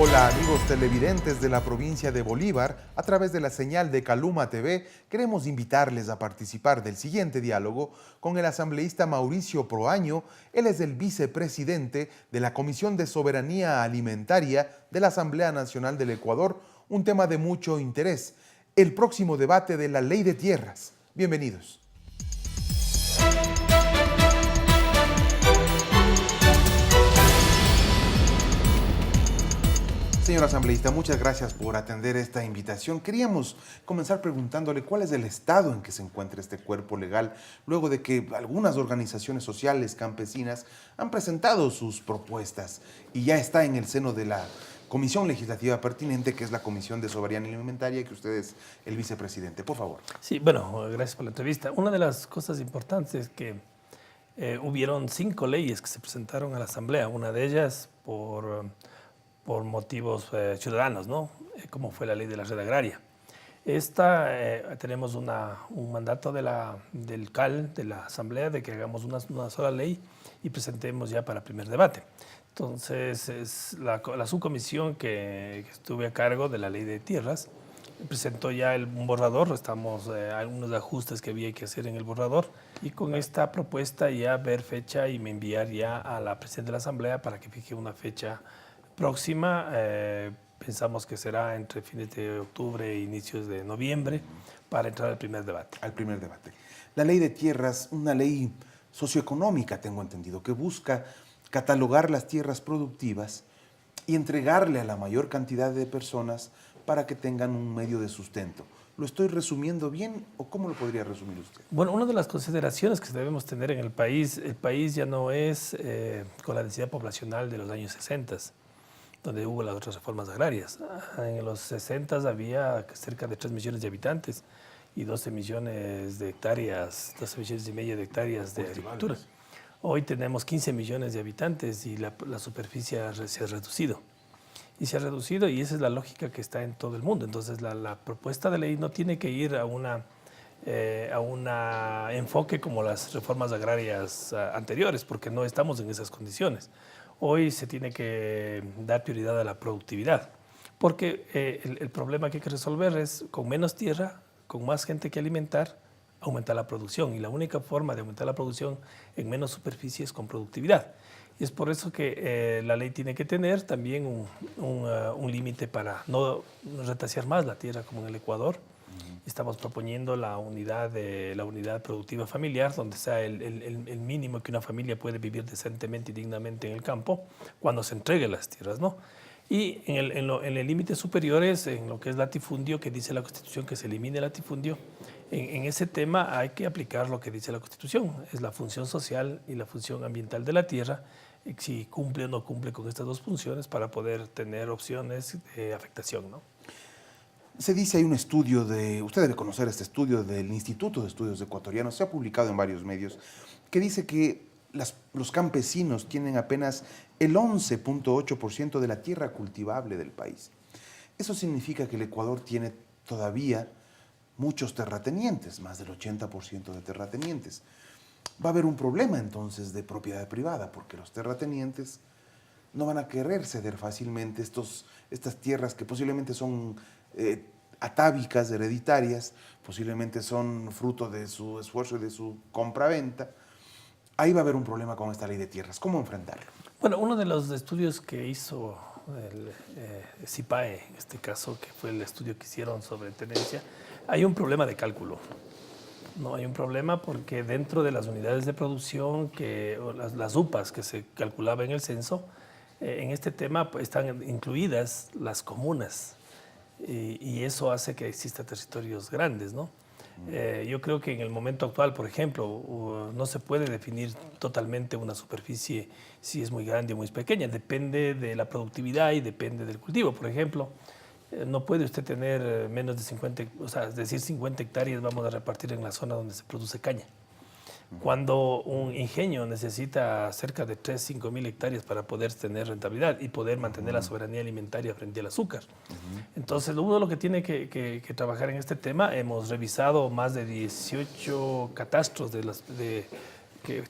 Hola amigos televidentes de la provincia de Bolívar, a través de la señal de Caluma TV, queremos invitarles a participar del siguiente diálogo con el asambleísta Mauricio Proaño. Él es el vicepresidente de la Comisión de Soberanía Alimentaria de la Asamblea Nacional del Ecuador, un tema de mucho interés, el próximo debate de la Ley de Tierras. Bienvenidos. Señor asambleísta, muchas gracias por atender esta invitación. Queríamos comenzar preguntándole cuál es el estado en que se encuentra este cuerpo legal, luego de que algunas organizaciones sociales campesinas han presentado sus propuestas y ya está en el seno de la comisión legislativa pertinente, que es la Comisión de Soberanía Alimentaria, que usted es el vicepresidente. Por favor. Sí, bueno, gracias por la entrevista. Una de las cosas importantes es que hubieron 5 leyes que se presentaron a la Asamblea, una de ellas por motivos ciudadanos, ¿no? Como fue la ley de la red agraria. Tenemos un mandato del CAL, de la Asamblea, de que hagamos una sola ley y presentemos ya para primer debate. Entonces, es la subcomisión que estuve a cargo de la ley de tierras presentó ya un borrador, algunos ajustes que había que hacer en el borrador, y con esta propuesta ya ver fecha y me enviar ya a la presidenta de la Asamblea para que fije una fecha próxima. Pensamos que será entre fines de octubre e inicios de noviembre para entrar al primer debate. Al primer debate. La ley de tierras, una ley socioeconómica, tengo entendido, que busca catalogar las tierras productivas y entregarle a la mayor cantidad de personas para que tengan un medio de sustento. ¿Lo estoy resumiendo bien o cómo lo podría resumir usted? Bueno, una de las consideraciones que debemos tener en el país ya no es con la densidad poblacional de los años 60, donde hubo las otras reformas agrarias. En los 60 había cerca de 3 millones de habitantes y 12 millones de hectáreas, 12 millones y medio de hectáreas de agricultura. Hoy tenemos 15 millones de habitantes y la superficie se ha reducido. Y se ha reducido, y esa es la lógica que está en todo el mundo. Entonces, la propuesta de ley no tiene que ir a un enfoque como las reformas agrarias anteriores, porque no estamos en esas condiciones. Hoy se tiene que dar prioridad a la productividad, porque el problema que hay que resolver es con menos tierra, con más gente que alimentar, aumentar la producción. Y la única forma de aumentar la producción en menos superficie es con productividad. Y es por eso que la ley tiene que tener también un límite para no retasear más la tierra como en el Ecuador. Estamos proponiendo la unidad productiva familiar, donde sea el mínimo que una familia puede vivir decentemente y dignamente en el campo cuando se entregue las tierras, ¿no? Y en el límite superiores, en lo que es latifundio, que dice la Constitución que se elimine el latifundio, en ese tema hay que aplicar lo que dice la Constitución, es la función social y la función ambiental de la tierra, si cumple o no cumple con estas dos funciones para poder tener opciones de afectación, ¿no? Se dice, hay un estudio usted debe conocer este estudio del Instituto de Estudios Ecuatorianos, se ha publicado en varios medios, que dice que los campesinos tienen apenas el 11.8% de la tierra cultivable del país. Eso significa que el Ecuador tiene todavía muchos terratenientes, más del 80% de terratenientes. Va a haber un problema entonces de propiedad privada, porque los terratenientes no van a querer ceder fácilmente estas tierras que posiblemente son atávicas, hereditarias, posiblemente son fruto de su esfuerzo y de su compra-venta. Ahí va a haber un problema con esta ley de tierras. ¿Cómo enfrentarlo? Bueno, uno de los estudios que hizo el CIPAE, en este caso, que fue el estudio que hicieron sobre tenencia, hay un problema de cálculo. No hay un problema porque dentro de las unidades de producción, las UPAs que se calculaba en el censo, en este tema pues, están incluidas las comunas y eso hace que existan territorios grandes, ¿no? Yo creo que en el momento actual, por ejemplo, no se puede definir totalmente una superficie si es muy grande o muy pequeña. Depende de la productividad y depende del cultivo. Por ejemplo, no puede usted tener menos de 50, o sea, es decir, 50 hectáreas vamos a repartir en la zona donde se produce caña. Cuando un ingenio necesita cerca de 5 mil hectáreas para poder tener rentabilidad y poder mantener la soberanía alimentaria frente al azúcar. Entonces, uno de lo que tiene que trabajar en este tema, hemos revisado más de 18 catastros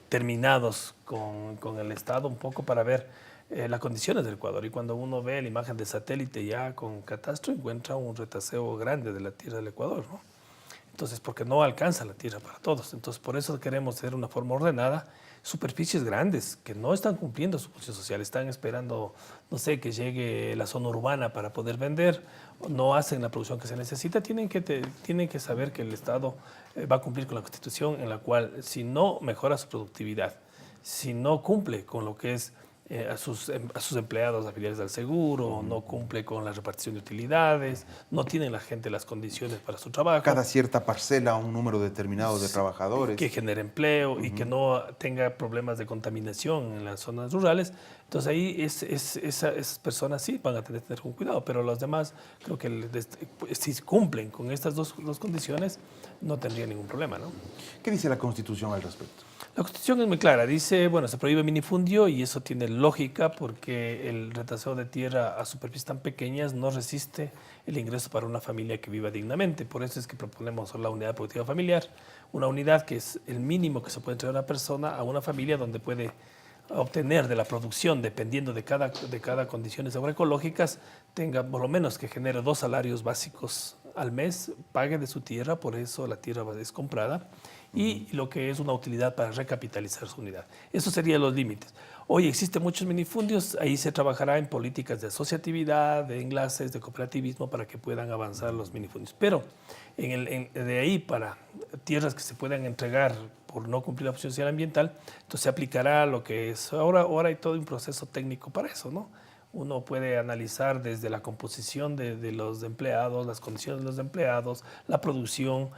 terminados con el Estado un poco para ver las condiciones del Ecuador. Y cuando uno ve la imagen de satélite ya con catastro, encuentra un retaseo grande de la tierra del Ecuador, ¿no? Entonces, porque no alcanza la tierra para todos. Entonces, por eso queremos hacer una forma ordenada, superficies grandes que no están cumpliendo su función social, están esperando, no sé, que llegue la zona urbana para poder vender, no hacen la producción que se necesita, tienen que saber que el Estado va a cumplir con la Constitución, en la cual si no mejora su productividad, si no cumple con lo que es a sus empleados afiliados al seguro, no cumple con la repartición de utilidades, no tiene la gente las condiciones para su trabajo. Cada cierta parcela, un número determinado de trabajadores. Que genere empleo y que no tenga problemas de contaminación en las zonas rurales. Entonces ahí esas personas sí van a tener que tener un cuidado, pero los demás creo que si cumplen con estas dos condiciones no tendría ningún problema, ¿no? ¿Qué dice la Constitución al respecto? La Constitución es muy clara, dice, bueno, se prohíbe minifundio y eso tiene lógica porque el retaseo de tierra a superficies tan pequeñas no resiste el ingreso para una familia que viva dignamente. Por eso es que proponemos la unidad productiva familiar, una unidad que es el mínimo que se puede entregar a una persona, a una familia donde puede obtener de la producción, dependiendo de cada condiciones agroecológicas, tenga por lo menos que genere 2 salarios básicos al mes, pague de su tierra, por eso la tierra es comprada, y lo que es una utilidad para recapitalizar su unidad. Esos serían los límites. Hoy existen muchos minifundios, ahí se trabajará en políticas de asociatividad, de enlaces, de cooperativismo para que puedan avanzar los minifundios. Pero de ahí para tierras que se puedan entregar por no cumplir la función social ambiental, entonces se aplicará lo que es, ahora hay todo un proceso técnico para eso, ¿no? Uno puede analizar desde la composición de los empleados, las condiciones de los empleados, la producción.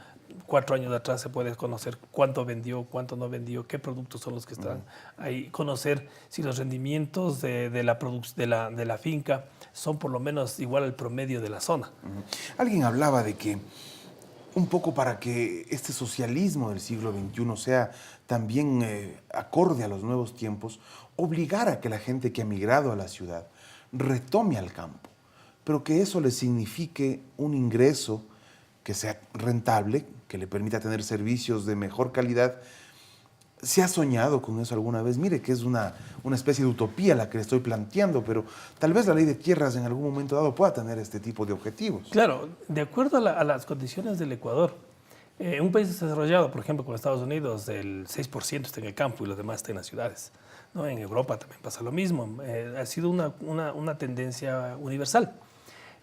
4 años atrás se puede conocer cuánto vendió, cuánto no vendió, qué productos son los que están ahí, conocer si los rendimientos de la finca son por lo menos igual al promedio de la zona. Alguien hablaba de que un poco para que este socialismo del siglo XXI sea también acorde a los nuevos tiempos, obligar a que la gente que ha migrado a la ciudad retome al campo, pero que eso le signifique un ingreso que sea rentable, que le permita tener servicios de mejor calidad. ¿Se ha soñado con eso alguna vez? Mire que es una especie de utopía la que le estoy planteando, pero tal vez la ley de tierras en algún momento dado pueda tener este tipo de objetivos. Claro, de acuerdo a las condiciones del Ecuador, un país desarrollado, por ejemplo, con Estados Unidos, el 6% está en el campo y los demás están en las ciudades, ¿no? En Europa también pasa lo mismo. Ha sido una tendencia universal.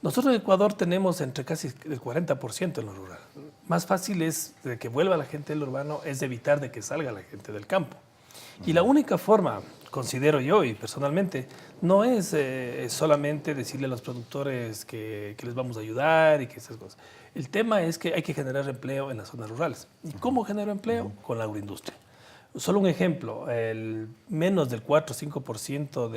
Nosotros en Ecuador tenemos entre casi el 40% en lo rural. Más fácil es de que vuelva la gente del urbano, es evitar de que salga la gente del campo. Y la única forma, considero yo y personalmente, no es solamente decirle a los productores que les vamos a ayudar y que esas cosas. El tema es que hay que generar empleo en las zonas rurales. ¿Y cómo genero empleo? Con la agroindustria. Solo un ejemplo, menos del 4 o 5%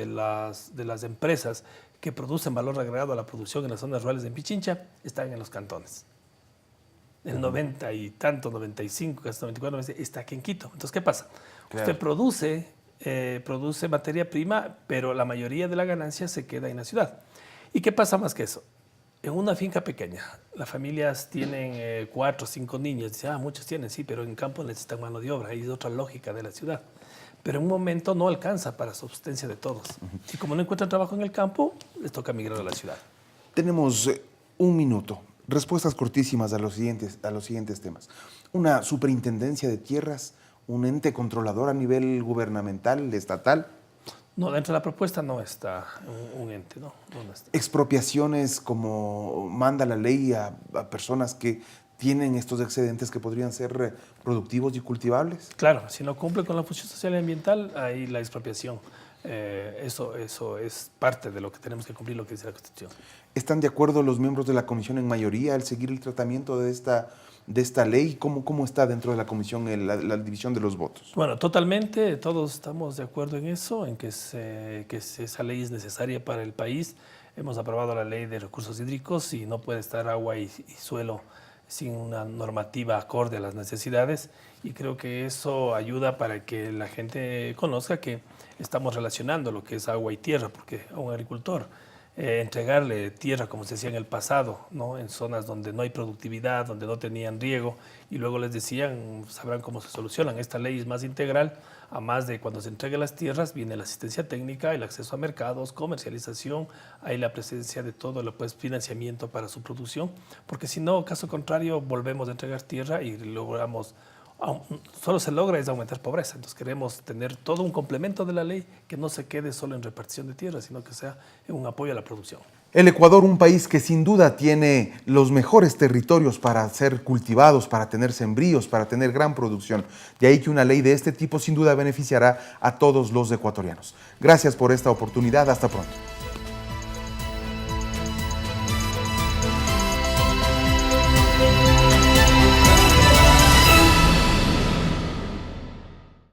de las empresas que producen valor agregado a la producción en las zonas rurales de Pichincha están en los cantones. El 90 y tanto, 95, casi 94, está aquí en Quito. Entonces, ¿qué pasa? Claro. Usted produce materia prima, pero la mayoría de la ganancia se queda en la ciudad. ¿Y qué pasa más que eso? En una finca pequeña, las familias tienen 4 o 5 niños. Dicen, muchos tienen, sí, pero en campo necesitan mano de obra. Ahí es otra lógica de la ciudad. Pero en un momento no alcanza para subsistencia de todos. Y como no encuentran trabajo en el campo, les toca migrar a la ciudad. Tenemos un minuto. Respuestas cortísimas a los siguientes temas. Una superintendencia de tierras, un ente controlador a nivel gubernamental, estatal. No, dentro de la propuesta no está un ente, no está. Expropiaciones como manda la ley a personas que tienen estos excedentes que podrían ser productivos y cultivables. Claro, si no cumple con la función social y ambiental, ahí la expropiación. Eso es parte de lo que tenemos que cumplir, lo que dice la Constitución. ¿Están de acuerdo los miembros de la comisión en mayoría al seguir el tratamiento de esta ley? ¿Cómo está dentro de la comisión la división de los votos? Bueno, totalmente, todos estamos de acuerdo en eso, en que esa ley es necesaria para el país. Hemos aprobado la ley de recursos hídricos y no puede estar agua y suelo sin una normativa acorde a las necesidades, y creo que eso ayuda para que la gente conozca que estamos relacionando lo que es agua y tierra, porque a un agricultor entregarle tierra como se hacía en el pasado, ¿no? En zonas donde no hay productividad, donde no tenían riego, y luego les decían, sabrán cómo se solucionan. Esta ley es más integral, a más de cuando se entreguen las tierras, viene la asistencia técnica, el acceso a mercados, comercialización, hay la presencia de todo, pues, financiamiento para su producción, porque si no, caso contrario, volvemos a entregar tierra y logramos solo se logra es aumentar pobreza. Entonces queremos tener todo un complemento de la ley que no se quede solo en repartición de tierra, sino que sea en un apoyo a la producción. El Ecuador, un país que sin duda tiene los mejores territorios para ser cultivados, para tener sembríos, para tener gran producción. De ahí que una ley de este tipo sin duda beneficiará a todos los ecuatorianos. Gracias por esta oportunidad. Hasta pronto.